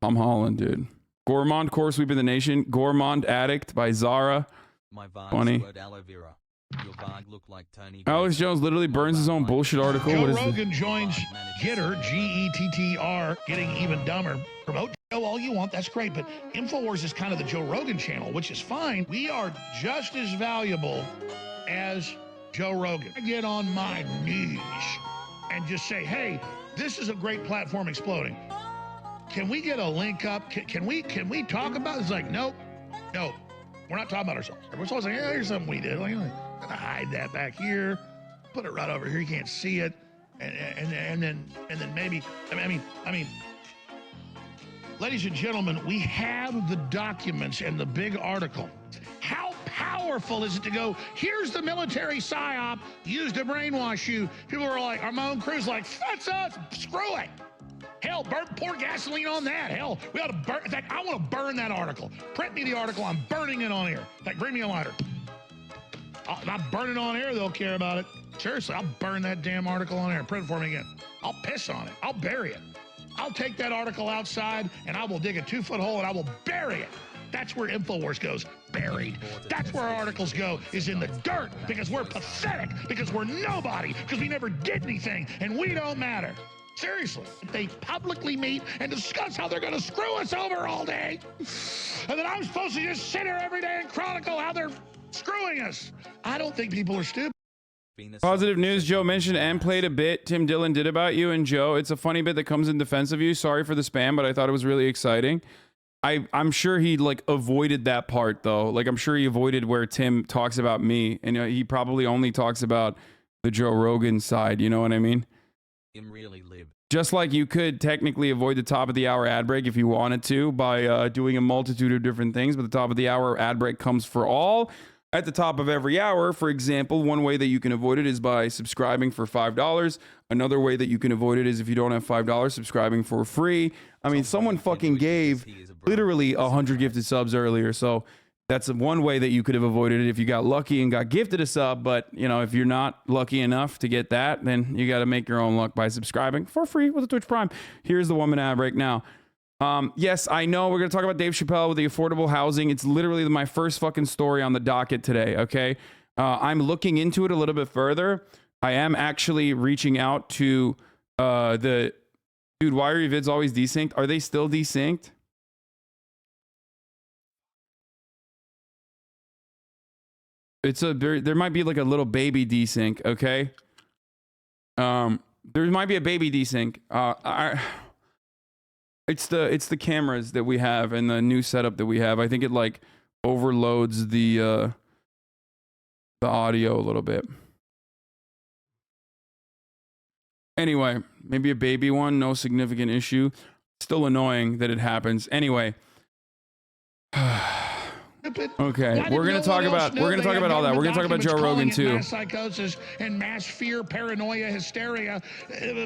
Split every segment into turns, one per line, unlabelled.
Tom Holland, dude. Gourmand core sweep in the nation. Gourmand addict by Zara.
My
Funny.
aloe vera. Your Varg look like Tony.
Alex Jones literally burns his own bullshit article.
Joe
What is
Rogan joins Getter, Gettr, getting even dumber. Promote Joe all you want, that's great, but InfoWars is kind of the Joe Rogan channel, which is fine. We are just as valuable as Joe Rogan. I get on my knees and just say, hey, this is a great platform exploding. Can we get a link up? Can we talk about it? It's like, nope, we're not talking about ourselves. We're supposed to say, yeah, here's something we did. Like, gonna hide that back here, put it right over here. You can't see it, and then maybe. I mean, ladies and gentlemen, we have the documents and the big article. How powerful is it to go? Here's the military psyop used to brainwash you. People are like, Ramon Cruz, like, that's us. Screw it. Hell, pour gasoline on that. Hell, we ought to burn. In fact, I want to burn that article. Print me the article. I'm burning it on air. In fact, bring me a lighter. If I burn it on air, they'll care about it. Seriously, I'll burn that damn article on air. Print it for me again. I'll piss on it. I'll bury it. I'll take that article outside, and I will dig a 2-foot hole, and I will bury it. That's where InfoWars goes, buried. That's where our articles go, is in the dirt, because we're pathetic, because we're nobody, because we never did anything, and we don't matter. Seriously, they publicly meet and discuss how they're going to screw us over all day. And then I'm supposed to just sit here every day and chronicle how they're screwing us. I don't think people are stupid.
Positive news, Joe mentioned and played a bit Tim Dillon did about you and Joe. It's a funny bit that comes in defense of you. Sorry for the spam, but I thought it was really exciting. I'm sure he like avoided that part though. Like I'm sure he avoided where Tim talks about me, and he probably only talks about the Joe Rogan side. You know what I mean?
Really live.
Just like you could technically avoid the top of the hour ad break if you wanted to by doing a multitude of different things, but the top of the hour ad break comes for all at the top of every hour. For example, one way that you can avoid it is by subscribing for $5. Another way that you can avoid it is if you don't have $5, subscribing for free. I mean, someone fucking gave literally 100 gifted subs earlier, so that's one way that you could have avoided it if you got lucky and got gifted a sub. But, you know, if you're not lucky enough to get that, then you got to make your own luck by subscribing for free with a Twitch Prime. Here's the 1 minute ad break now. Yes, I know we're going to talk about Dave Chappelle with the affordable housing. It's literally my first fucking story on the docket today, okay? I'm looking into it a little bit further. I am actually reaching out to the... Dude, why are your vids always desynced? Are they still desynced? There might be like a little baby desync, okay? There might be a baby desync. It's the cameras that we have and the new setup that we have. I think it like overloads the audio a little bit. Anyway, maybe a baby one, no significant issue. Still annoying that it happens. Anyway. Okay, we're gonna talk about all that. We're gonna talk about Joe Rogan too.
Mass psychosis and mass fear, paranoia, hysteria. They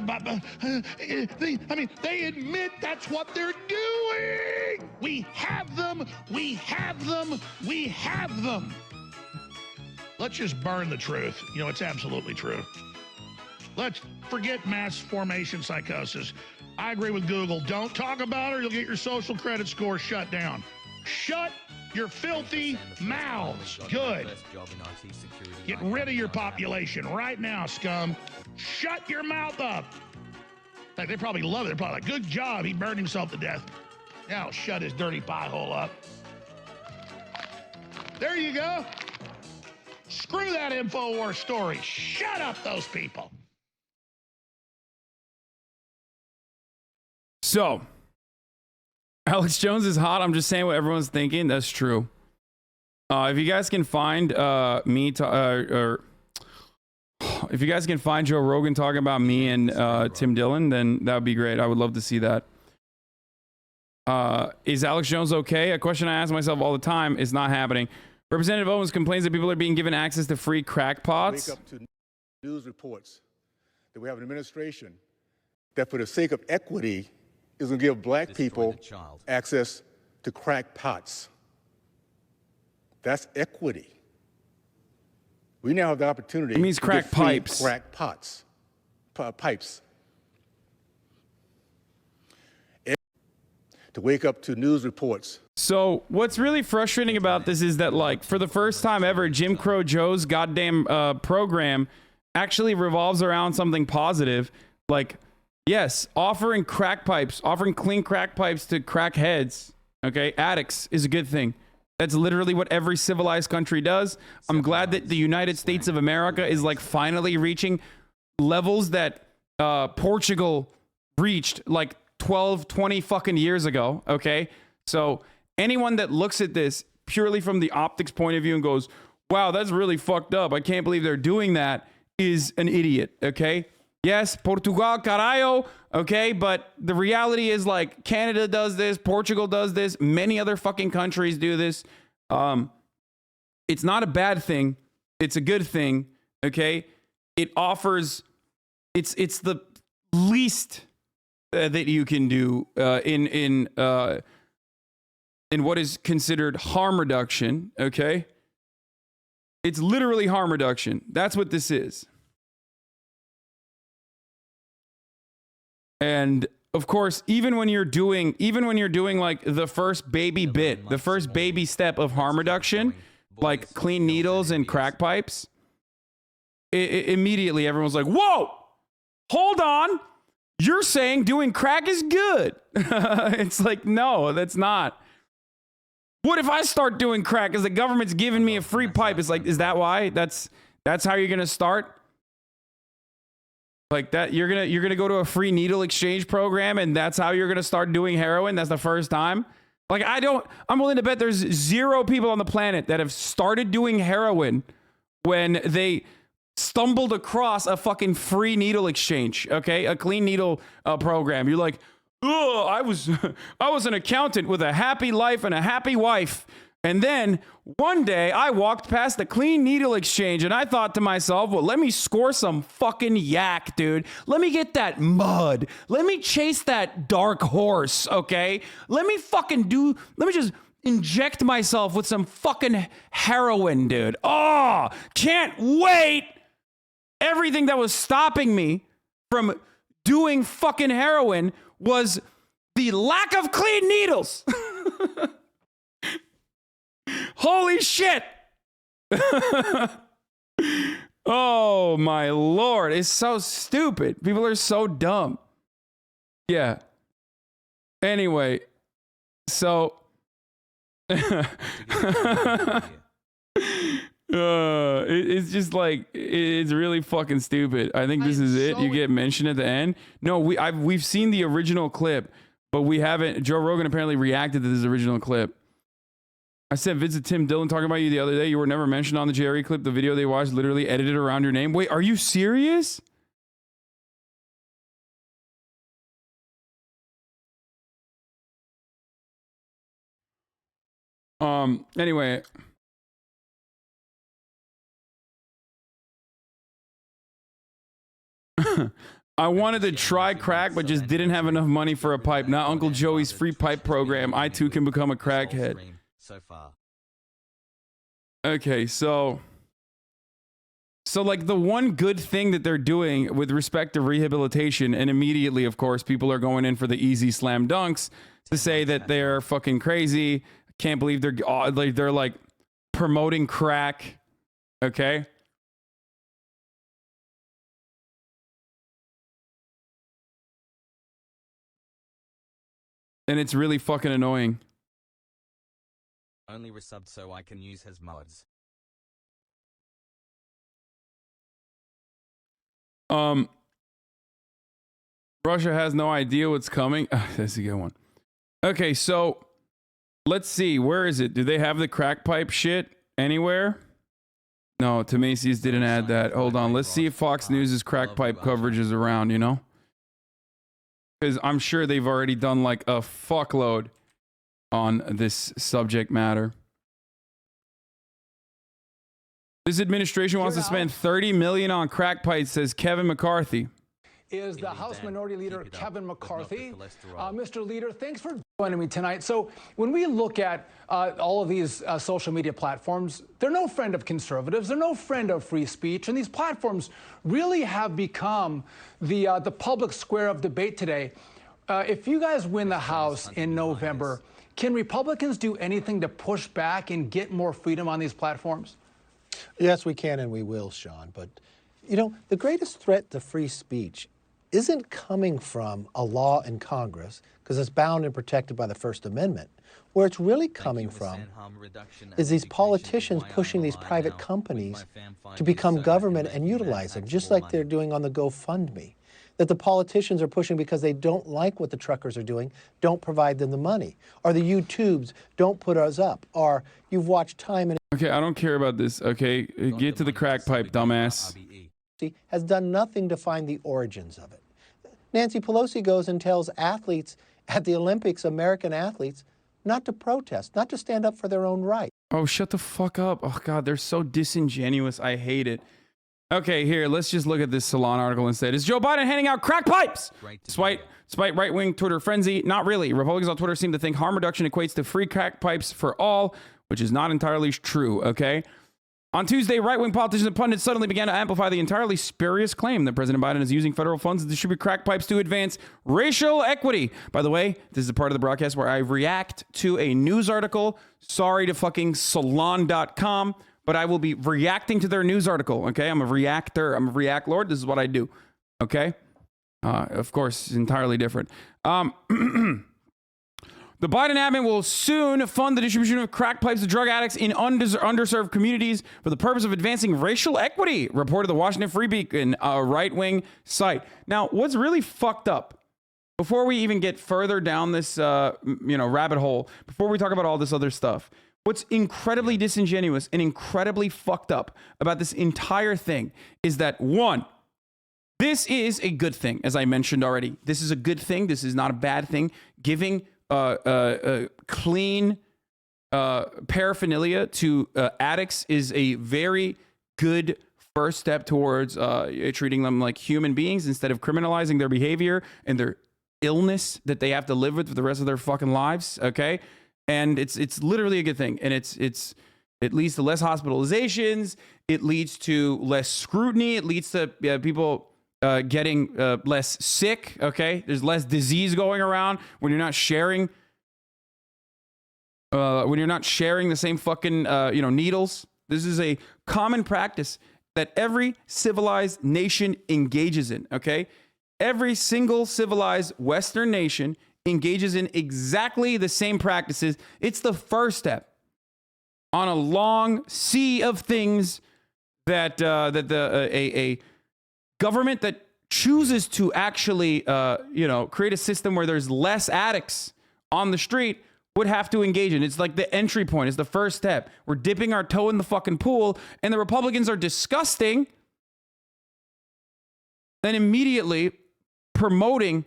admit that's what they're doing. We have them. We have them. We have them. Let's just burn the truth. You know, it's absolutely true. Let's forget mass formation psychosis. I agree with Google. Don't talk about it or you'll get your social credit score shut down. Shut your filthy mouths. Good. Get rid of your population right now, scum. Shut your mouth up. In fact, they probably love it. They're probably like, good job. He burned himself to death. Now shut his dirty pie hole up. There you go. Screw that InfoWars story. Shut up those people.
So, Alex Jones is hot. I'm just saying what everyone's thinking. That's true. If you guys can find if you guys can find Joe Rogan talking about me and Tim Dillon, then that would be great. I would love to see that. Is Alex Jones okay? A question I ask myself all the time is not happening. Representative Owens complains that people are being given access to free crackpots.
Wake up to news reports that we have an administration that, for the sake of equity, is going to give black people access to crackpots. That's equity. We now have the opportunity.
It means crack pipes.
Crack pots, pipes. to wake up to news reports.
So what's really frustrating about this is that, like, for the first time ever, Jim Crow Joe's goddamn program actually revolves around something positive. Like, yes, offering crack pipes, offering clean crack pipes to crackheads, okay, addicts, is a good thing. That's literally what every civilized country does. I'm glad that the United States of America is, like, finally reaching levels that Portugal reached, like, 12, 20 fucking years ago, okay? So anyone that looks at this purely from the optics point of view and goes, wow, that's really fucked up, I can't believe they're doing that, is an idiot, okay? Yes, Portugal, carajo, okay? But the reality is, like, Canada does this, Portugal does this, many other fucking countries do this. It's not a bad thing. It's a good thing, okay? It offers, it's the least that you can do in what is considered harm reduction, okay? It's literally harm reduction. That's what this is. And of course, even when you're doing like the first baby bit, the first baby step of harm reduction, like clean needles and crack pipes, immediately everyone's like, whoa, hold on. You're saying doing crack is good. It's like, no, that's not. What if I start doing crack because the government's giving me a free pipe? It's like, is that why? That's how you're going to start? Like that, you're gonna go to a free needle exchange program and that's how you're gonna start doing heroin? That's the first time? Like, I'm willing to bet there's 0 people on the planet that have started doing heroin when they stumbled across a fucking free needle exchange, okay? A clean needle program. You're like, oh, I was an accountant with a happy life and a happy wife. And then one day I walked past the clean needle exchange and I thought to myself, well, let me score some fucking yak, dude. Let me get that mud. Let me chase that dark horse, okay? Let me just inject myself with some fucking heroin, dude. Oh, can't wait. Everything that was stopping me from doing fucking heroin was the lack of clean needles. Holy shit. Oh my Lord. It's so stupid. People are so dumb. Yeah. Anyway, so it's just like, it's really fucking stupid. I think this is it. You get mentioned at the end. No, we've seen the original clip, but we haven't. Joe Rogan apparently reacted to this original clip. I said, visit Tim Dillon talking about you the other day. You were never mentioned on the Jerry clip. The video they watched literally edited around your name. Wait, are you serious? Anyway. I wanted to try crack, but just didn't have enough money for a pipe. Now Uncle Joey's free pipe program. I too can become a crackhead.
So far.
Okay, so like the one good thing that they're doing with respect to rehabilitation, and immediately, of course, people are going in for the easy slam dunks to say that they're fucking crazy. Can't believe they're like promoting crack. Okay. And it's really fucking annoying.
Only resubbed so I can use his mods.
Russia has no idea what's coming. That's a good one. Okay, so let's see. Where is it? Do they have the crack pipe shit anywhere? No, Macy's didn't add that. Hold on. Let's see if Fox News' crack pipe coverage is around, you know? Because I'm sure they've already done like a fuckload on this subject matter. This administration wants to spend $30 million on crack pipes, says Kevin McCarthy.
Is the House Minority Leader Kevin McCarthy. Mr. Leader, thanks for joining me tonight. So when we look at all of these social media platforms, they're no friend of conservatives. They're no friend of free speech. And these platforms really have become the public square of debate today. If you guys win the House in November, can Republicans do anything to push back and get more freedom on these platforms?
Yes, we can and we will, Sean. But, you know, the greatest threat to free speech isn't coming from a law in Congress, because it's bound and protected by the First Amendment. Where it's really coming from is these politicians pushing these private companies to become government and utilize them, just like they're doing on the GoFundMe. That the politicians are pushing because they don't like what the truckers are doing, don't provide them the money. Or the YouTubes, don't put us up. Or you've watched time and...
Okay, I don't care about this, okay? Get to the crack pipe, dumbass.
...has done nothing to find the origins of it. Nancy Pelosi goes and tells athletes at the Olympics, American athletes, not to protest, not to stand up for their own right.
Oh, shut the fuck up. Oh, God, they're so disingenuous. I hate it. Okay, here, let's just look at this Salon article instead. Is Joe Biden handing out crack pipes? Despite right-wing Twitter frenzy, not really. Republicans on Twitter seem to think harm reduction equates to free crack pipes for all, which is not entirely true, okay? On Tuesday, right-wing politicians and pundits suddenly began to amplify the entirely spurious claim that President Biden is using federal funds to distribute crack pipes to advance racial equity. By the way, this is a part of the broadcast where I react to a news article. Sorry to fucking salon.com. But I will be reacting to their news article, okay? I'm a reactor. I'm a react lord. This is what I do, okay? Of course, it's entirely different. The Biden admin will soon fund the distribution of crack pipes to drug addicts in underserved communities for the purpose of advancing racial equity, reported the Washington Free Beacon, a right-wing site. Now, what's really fucked up, before we even get further down this rabbit hole, before we talk about all this other stuff, what's incredibly disingenuous and incredibly fucked up about this entire thing is that, one, this is a good thing, as I mentioned already. This is a good thing. This is not a bad thing. Giving clean paraphernalia to addicts is a very good first step towards treating them like human beings instead of criminalizing their behavior and their illness that they have to live with for the rest of their fucking lives, okay? And it's literally a good thing. And it leads to less hospitalizations. It leads to less scrutiny. It leads to people getting less sick. Okay, there's less disease going around when you're not sharing. When you're not sharing the same fucking needles. This is a common practice that every civilized nation engages in. Okay, every single civilized Western nation engages in exactly the same practices. It's the first step on a long sea of things that a government that chooses to actually create a system where there's less addicts on the street would have to engage in. It's like the entry point. It's the first step. We're dipping our toe in the fucking pool, and the Republicans are disgusting, then immediately promoting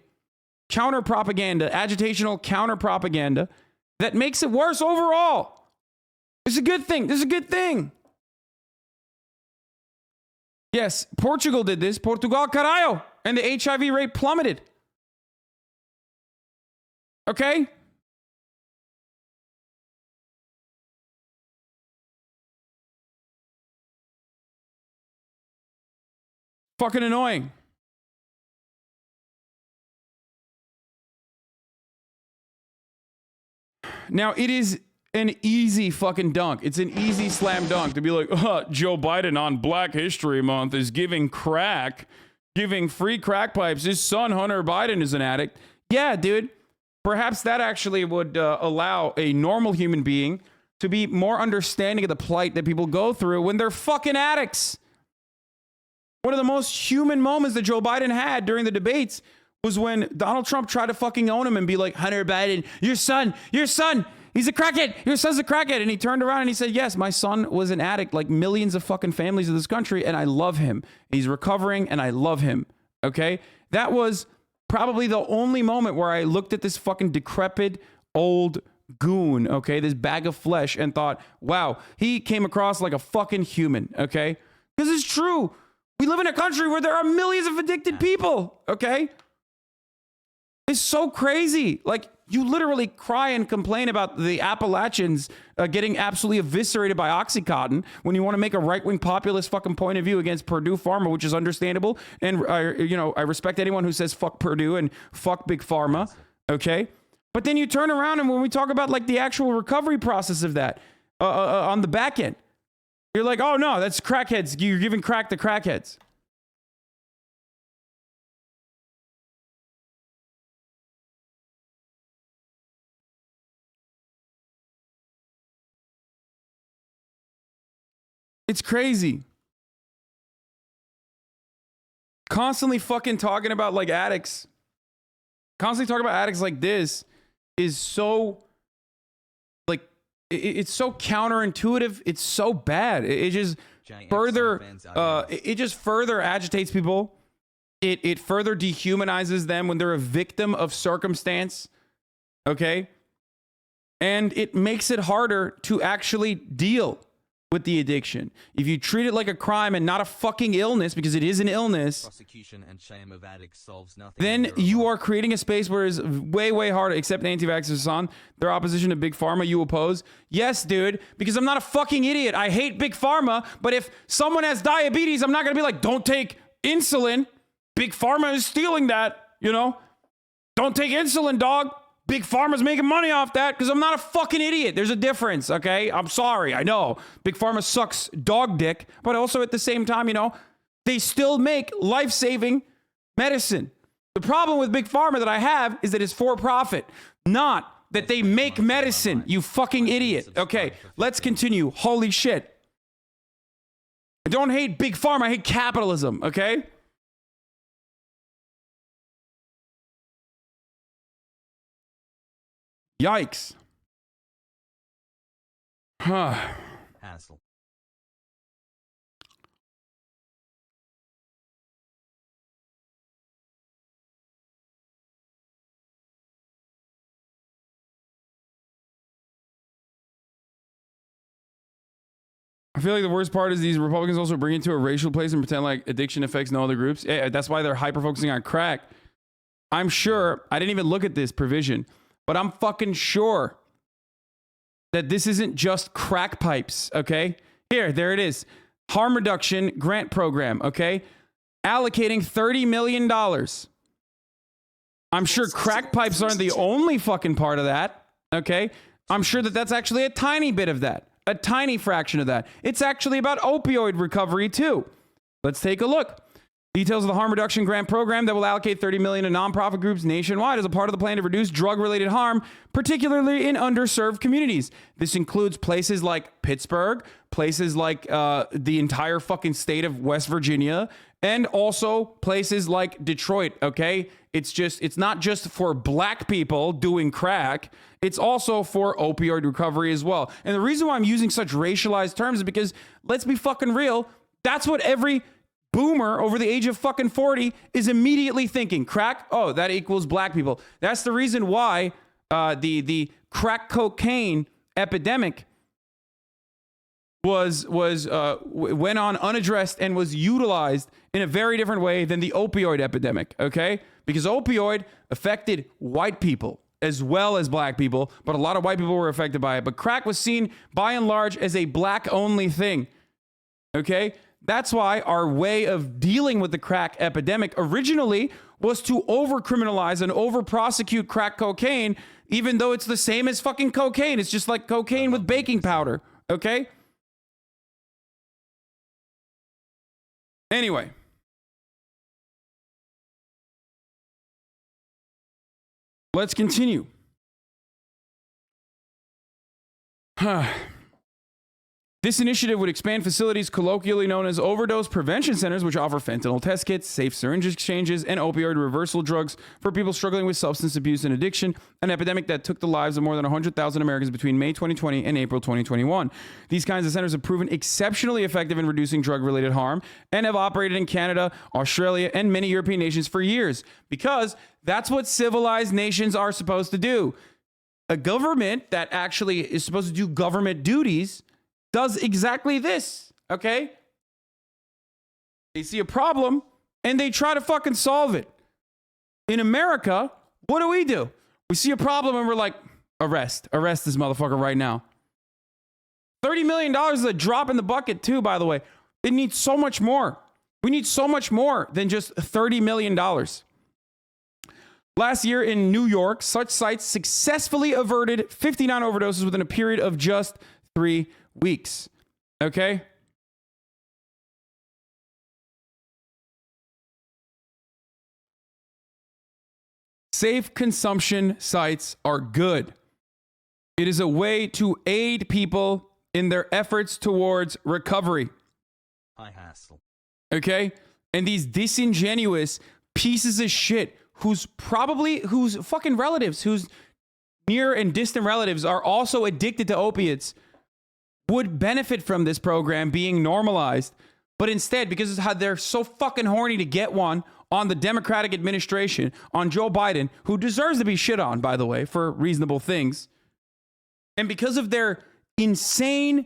counter propaganda, agitational counter propaganda that makes it worse overall. It's a good thing. This is a good thing. Yes, Portugal did this. Portugal, caralho. And the HIV rate plummeted. Okay? Fucking annoying. Now, it is an easy fucking dunk. It's an easy slam dunk to be like, Joe Biden on Black History Month is giving free crack pipes. His son, Hunter Biden, is an addict. Yeah, dude. Perhaps that actually would allow a normal human being to be more understanding of the plight that people go through when they're fucking addicts. One of the most human moments that Joe Biden had during the debates was when Donald Trump tried to fucking own him and be like, Hunter Biden, your son, he's a crackhead. Your son's a crackhead. And he turned around and he said, yes, my son was an addict like millions of fucking families of this country. And I love him. He's recovering and I love him. Okay. That was probably the only moment where I looked at this fucking decrepit old goon. Okay. This bag of flesh and thought, wow, he came across like a fucking human. Okay. Because it's true. We live in a country where there are millions of addicted people. Okay. It's so crazy. Like, You literally cry and complain about the Appalachians getting absolutely eviscerated by Oxycontin when you want to make a right-wing populist fucking point of view against Purdue Pharma, which is understandable. And, I respect anyone who says fuck Purdue and fuck Big Pharma, okay? But then you turn around and when we talk about like the actual recovery process of that on the back end, you're like, oh no, that's crackheads. You're giving crack to crackheads. It's crazy. Constantly fucking talking about like addicts. Constantly talking about addicts like this is so like it's so counterintuitive. It's so bad. It just further it just further agitates people. It further dehumanizes them when they're a victim of circumstance. Okay? And it makes it harder to actually deal with the addiction. If you treat it like a crime and not a fucking illness, because it is an illness,
prosecution and shame of addicts solves nothing.
then you are creating a space where it's way, way harder, except anti-vaxxers, Hasan. Their opposition to Big Pharma, you oppose. Yes, dude, because I'm not a fucking idiot. I hate Big Pharma, but if someone has diabetes, I'm not going to be like, don't take insulin. Big Pharma is stealing that, Don't take insulin, dog. Big Pharma's making money off that because I'm not a fucking idiot. There's a difference, okay? I'm sorry, I know. Big Pharma sucks dog dick, but also at the same time, they still make life-saving medicine. The problem with Big Pharma that I have is that it's for profit, not that they make medicine, you fucking idiot. Okay, let's continue. Holy shit. I don't hate Big Pharma, I hate capitalism, okay? Yikes.
Hassle.
I feel like the worst part is these Republicans also bring it to a racial place and pretend like addiction affects no other groups. Yeah, that's why they're hyper-focusing on crack. I'm sure, I didn't even look at this provision, but I'm fucking sure that this isn't just crack pipes, okay? There it is. Harm reduction grant program, okay? Allocating $30 million. I'm sure crack pipes aren't the only fucking part of that, okay? I'm sure that that's actually a tiny bit of that, a tiny fraction of that. It's actually about opioid recovery too. Let's take a look. Details of the harm reduction grant program that will allocate $30 million to nonprofit groups nationwide as a part of the plan to reduce drug-related harm, particularly in underserved communities. This includes places like Pittsburgh, places like the entire fucking state of West Virginia, and also places like Detroit, okay? It's not just for black people doing crack, it's also for opioid recovery as well. And the reason why I'm using such racialized terms is because, let's be fucking real, that's what every boomer over the age of fucking 40 is immediately thinking. Crack? Oh, that equals black people. That's the reason why the crack cocaine epidemic went on unaddressed and was utilized in a very different way than the opioid epidemic, okay? Because opioid affected white people as well as black people, but a lot of white people were affected by it. But crack was seen by and large as a black-only thing, okay? That's why our way of dealing with the crack epidemic originally was to over-criminalize and over-prosecute crack cocaine, even though it's the same as fucking cocaine. It's just like cocaine with baking powder, okay? Anyway. Let's continue. This initiative would expand facilities colloquially known as overdose prevention centers, which offer fentanyl test kits, safe syringe exchanges, and opioid reversal drugs for people struggling with substance abuse and addiction, an epidemic that took the lives of more than 100,000 Americans between May 2020 and April 2021. These kinds of centers have proven exceptionally effective in reducing drug-related harm and have operated in Canada, Australia, and many European nations for years, because that's what civilized nations are supposed to do. A government that actually is supposed to do government duties does exactly this, okay? They see a problem and they try to fucking solve it. In America, what do? We see a problem and we're like, arrest this motherfucker right now. $30 million is a drop in the bucket too, by the way. It needs so much more. We need so much more than just $30 million. Last year in New York, such sites successfully averted 59 overdoses within a period of just 3 weeks. Okay? Safe consumption sites are good. It is a way to aid people in their efforts towards recovery.
I hassle.
Okay? And these disingenuous pieces of shit whose fucking relatives, whose near and distant relatives are also addicted to opiates would benefit from this program being normalized. But instead, because of how they're so fucking horny to get one on the Democratic administration, on Joe Biden, who deserves to be shit on, by the way, for reasonable things, and because of their insane,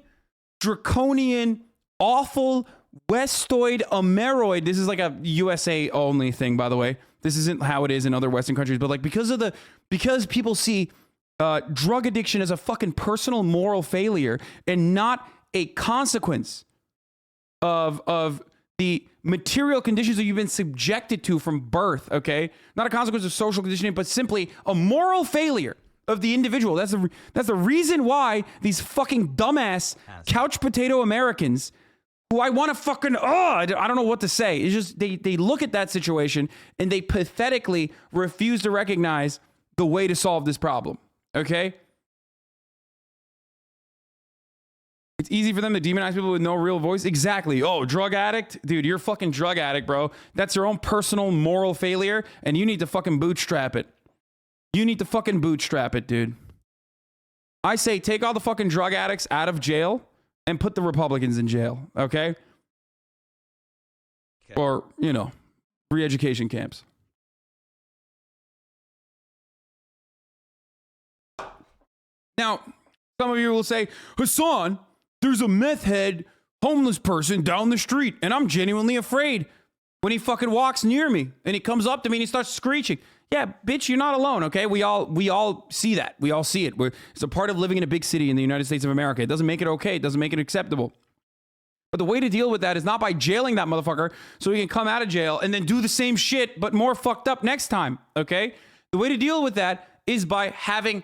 draconian, awful, Westoid Ameroid, this is like a USA only thing, by the way. This isn't how it is in other Western countries, but like because people see drug addiction as a fucking personal moral failure and not a consequence of the material conditions that you've been subjected to from birth, okay? Not a consequence of social conditioning, but simply a moral failure of the individual. That's the reason why these fucking dumbass couch potato Americans, who I want to fucking, I don't know what to say. It's just, they look at that situation and they pathetically refuse to recognize the way to solve this problem, okay? It's easy for them to demonize people with no real voice. Exactly. Oh, drug addict? Dude, you're a fucking drug addict, bro. That's your own personal moral failure, and you need to fucking bootstrap it. You need to fucking bootstrap it, dude. I say take all the fucking drug addicts out of jail and put the Republicans in jail, okay? Or, re-education camps. Now, some of you will say, Hasan, there's a meth head homeless person down the street, and I'm genuinely afraid when he fucking walks near me and he comes up to me and he starts screeching. Yeah, bitch, you're not alone, okay? We all see that. We all see it. It's a part of living in a big city in the United States of America. It doesn't make it okay. It doesn't make it acceptable. But the way to deal with that is not by jailing that motherfucker so he can come out of jail and then do the same shit but more fucked up next time, okay? The way to deal with that is by having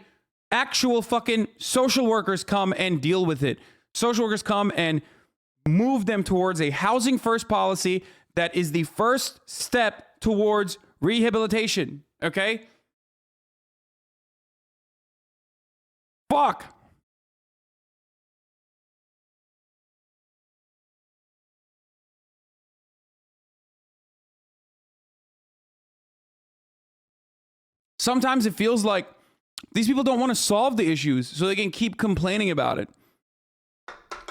actual fucking social workers come and deal with it. Social workers come and move them towards a housing first policy that is the first step towards rehabilitation. Okay? Fuck. Sometimes it feels like these people don't want to solve the issues so they can keep complaining about it.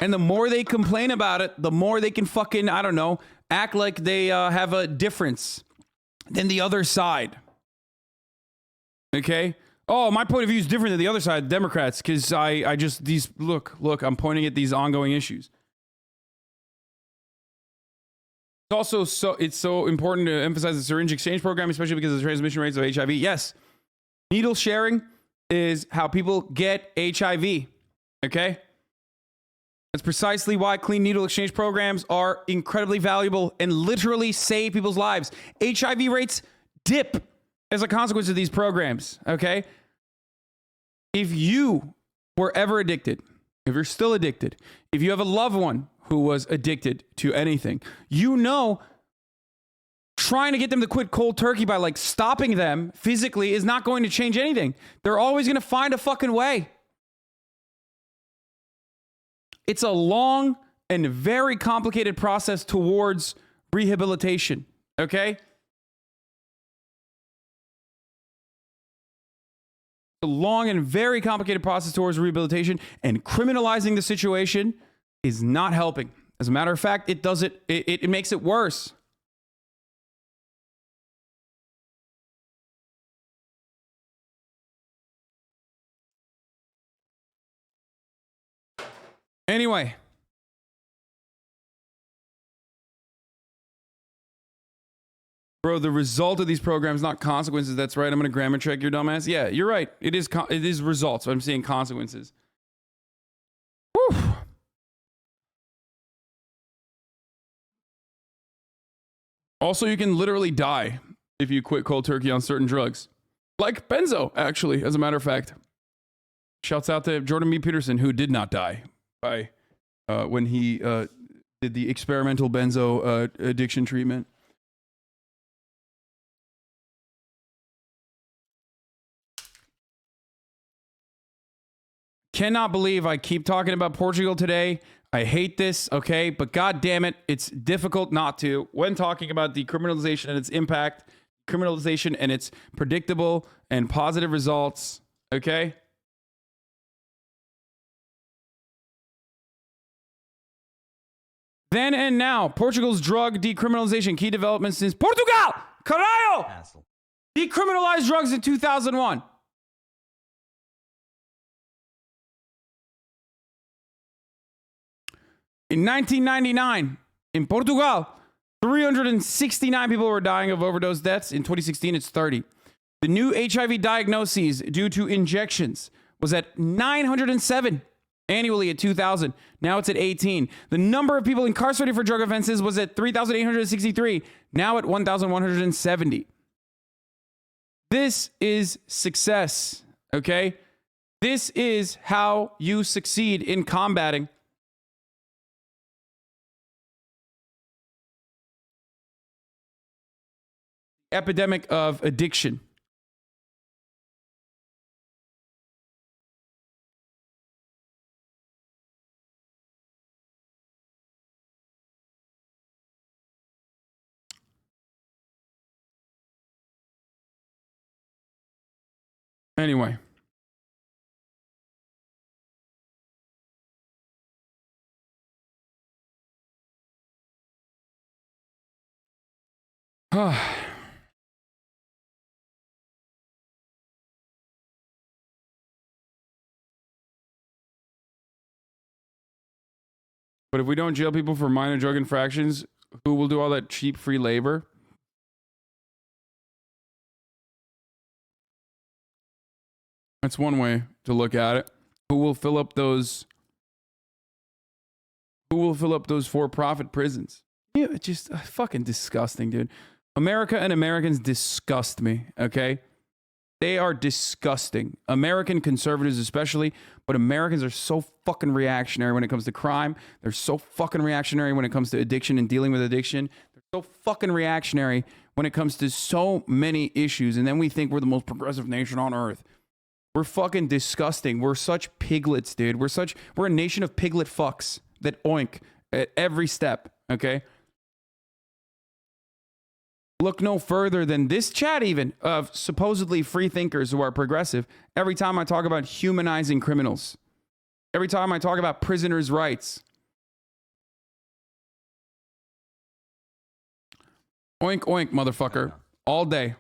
And the more they complain about it, the more they can fucking, I don't know, act like they have a difference than the other side. Okay? Oh, my point of view is different than the other side, the Democrats, because I just, look, I'm pointing at these ongoing issues. It's so important to emphasize the syringe exchange program, especially because of the transmission rates of HIV. Yes, needle sharing is how people get HIV. Okay? That's precisely why clean needle exchange programs are incredibly valuable and literally save people's lives. HIV rates dip as a consequence of these programs, okay? If you were ever addicted, if you're still addicted, if you have a loved one who was addicted to anything, trying to get them to quit cold turkey by like stopping them physically is not going to change anything. They're always going to find a fucking way. It's a long and very complicated process towards rehabilitation, okay? A long and very complicated process towards rehabilitation, and criminalizing the situation is not helping. As a matter of fact, it makes it worse. Anyway, Bro, the result of these programs, not consequences. That's right. I'm going to grammar check your dumbass. Yeah, you're right. It is results. I'm saying consequences. Whew. Also, you can literally die if you quit cold turkey on certain drugs. Like benzo, actually, as a matter of fact. Shouts out to Jordan B. Peterson, who did not die by when he did the experimental benzo addiction treatment. Cannot believe I keep talking about Portugal today. I hate this, okay? But god damn it, it's difficult not to when talking about decriminalization and its impact, criminalization and its predictable and positive results, okay? Then and now, Portugal's drug decriminalization key developments since Portugal, caralho,
Hassle.
decriminalized drugs in 2001. In 1999, in Portugal, 369 people were dying of overdose deaths. In 2016, it's 30. The new HIV diagnoses due to injections was at 907 annually at 2000. Now it's at 18. The number of people incarcerated for drug offenses was at 3,863. Now at 1,170. This is success, okay? This is how you succeed in combating epidemic of addiction. Anyway. But if we don't jail people for minor drug infractions, who will do all that cheap free labor? That's one way to look at it. Who will fill up those for-profit prisons? Yeah, it's just fucking disgusting, dude. America and Americans disgust me, okay? They are disgusting. American conservatives especially, but Americans are so fucking reactionary when it comes to crime. They're so fucking reactionary when it comes to addiction and dealing with addiction. They're so fucking reactionary when it comes to so many issues. And then we think we're the most progressive nation on earth. We're fucking disgusting. We're such piglets, dude. We're a nation of piglet fucks that oink at every step, okay? Look no further than this chat even of supposedly free thinkers who are progressive. Every time I talk about humanizing criminals, every time I talk about prisoners' rights, oink, oink, motherfucker, all day.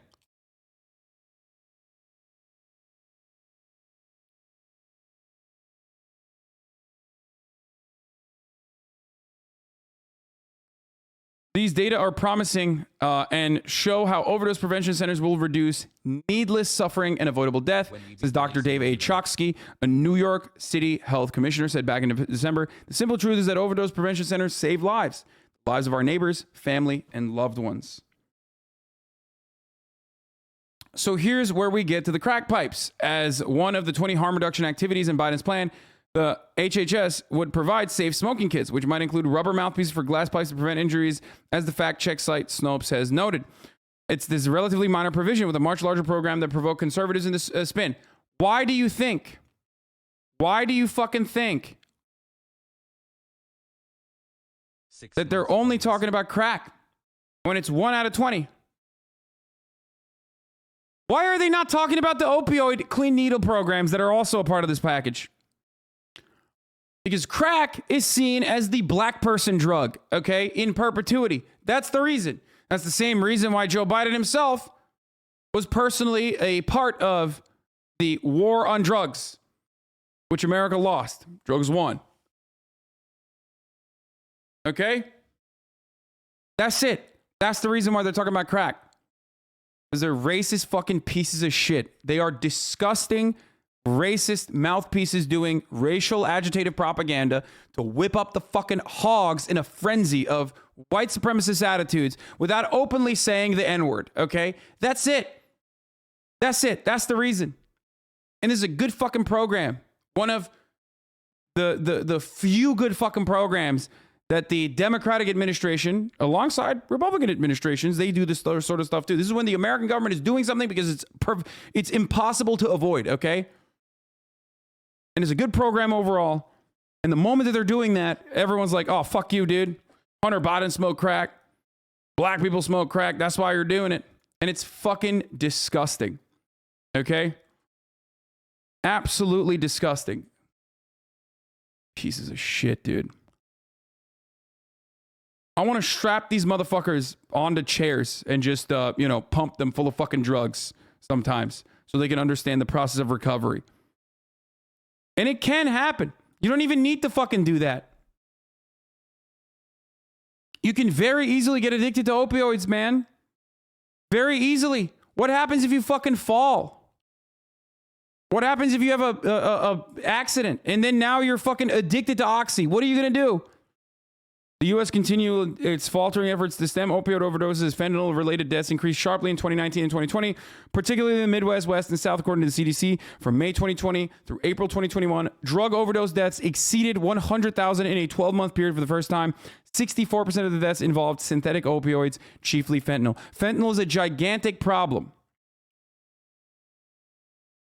These data are promising and show how overdose prevention centers will reduce needless suffering and avoidable death, says Dr. Dave A. Choksky, a New York City health commissioner, said back in December. The simple truth is that overdose prevention centers save lives, the lives of our neighbors, family, and loved ones. So here's where we get to the crack pipes. As one of the 20 harm reduction activities in Biden's plan, the HHS would provide safe smoking kits, which might include rubber mouthpieces for glass pipes to prevent injuries, as the fact-check site Snopes has noted. It's this relatively minor provision with a much larger program that provoked conservatives in this spin. Why do you think? Why do you fucking think that they're only talking about crack when it's 1 out of 20? Why are they not talking about the opioid clean needle programs that are also a part of this package? Because crack is seen as the black person drug, okay, in perpetuity. That's the reason. That's the same reason why Joe Biden himself was personally a part of the war on drugs, which America lost. Drugs won. Okay? That's it. That's the reason why they're talking about crack. Because they're racist fucking pieces of shit. They are disgusting, racist mouthpieces doing racial agitative propaganda to whip up the fucking hogs in a frenzy of white supremacist attitudes without openly saying the N-word, okay? That's it. That's it. That's the reason. And this is a good fucking program. One of the few good fucking programs that the Democratic administration, alongside Republican administrations, they do this sort of stuff too. This is when the American government is doing something because it's impossible to avoid, okay? And it's a good program overall. And the moment that they're doing that, everyone's like, oh, fuck you, dude. Hunter Biden smoked crack. Black people smoke crack. That's why you're doing it. And it's fucking disgusting. Okay? Absolutely disgusting. Pieces of shit, dude. I want to strap these motherfuckers onto chairs and just, pump them full of fucking drugs sometimes so they can understand the process of recovery. And it can happen. You don't even need to fucking do that. You can very easily get addicted to opioids, man. Very easily. What happens if you fucking fall? What happens if you have a accident and then now you're fucking addicted to oxy? What are you going to do? The U.S. continue its faltering efforts to stem opioid overdoses. Fentanyl-related deaths increased sharply in 2019 and 2020, particularly in the Midwest, West, and South, according to the CDC. From May 2020 through April 2021, drug overdose deaths exceeded 100,000 in a 12-month period for the first time. 64% of the deaths involved synthetic opioids, chiefly fentanyl. Fentanyl is a gigantic problem.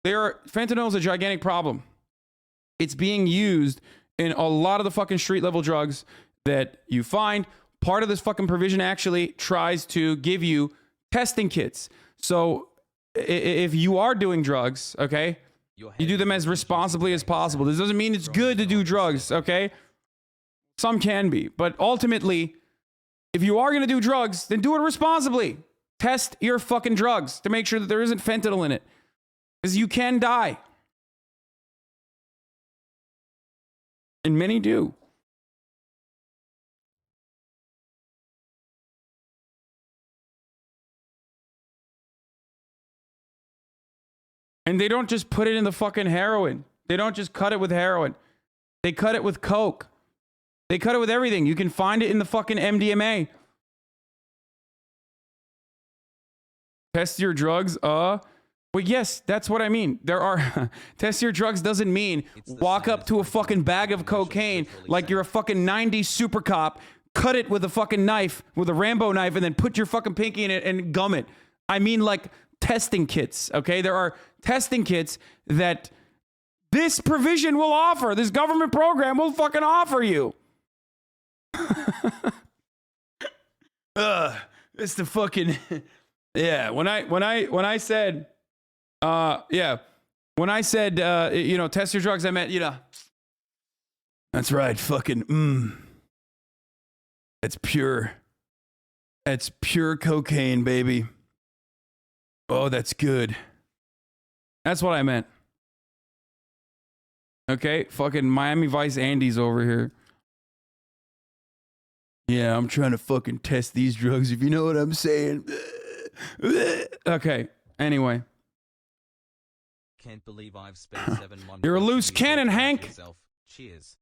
Fentanyl is a gigantic problem. It's being used in a lot of the fucking street-level drugs that you find. Part of this fucking provision actually tries to give you testing kits. So if you are doing drugs, okay, you do them as responsibly as possible. This doesn't mean it's good to do drugs, okay? Some can be. But ultimately, if you are going to do drugs, then do it responsibly. Test your fucking drugs to make sure that there isn't fentanyl in it. Because you can die. And many do. And they don't just put it in the fucking heroin. They don't just cut it with heroin. They cut it with coke. They cut it with everything. You can find it in the fucking MDMA. Test your drugs. Well, yes, that's what I mean. There are test your drugs doesn't mean walk up to a fucking bag of cocaine like you're a fucking 90s super cop, cut it with a fucking knife, with a Rambo knife, and then put your fucking pinky in it and gum it. I mean, like, testing kits, okay? There are testing kits that this provision will offer. This government program will fucking offer you. It's the fucking yeah. When I said test your drugs, I meant that's right, fucking It's pure cocaine, baby. Oh, that's good. That's what I meant. Okay, fucking Miami Vice Andy's over here. Yeah, I'm trying to fucking test these drugs, if you know what I'm saying. Okay, anyway.
Can't believe I've spent 7 months.
You're a loose cannon, Hank.
Cheers.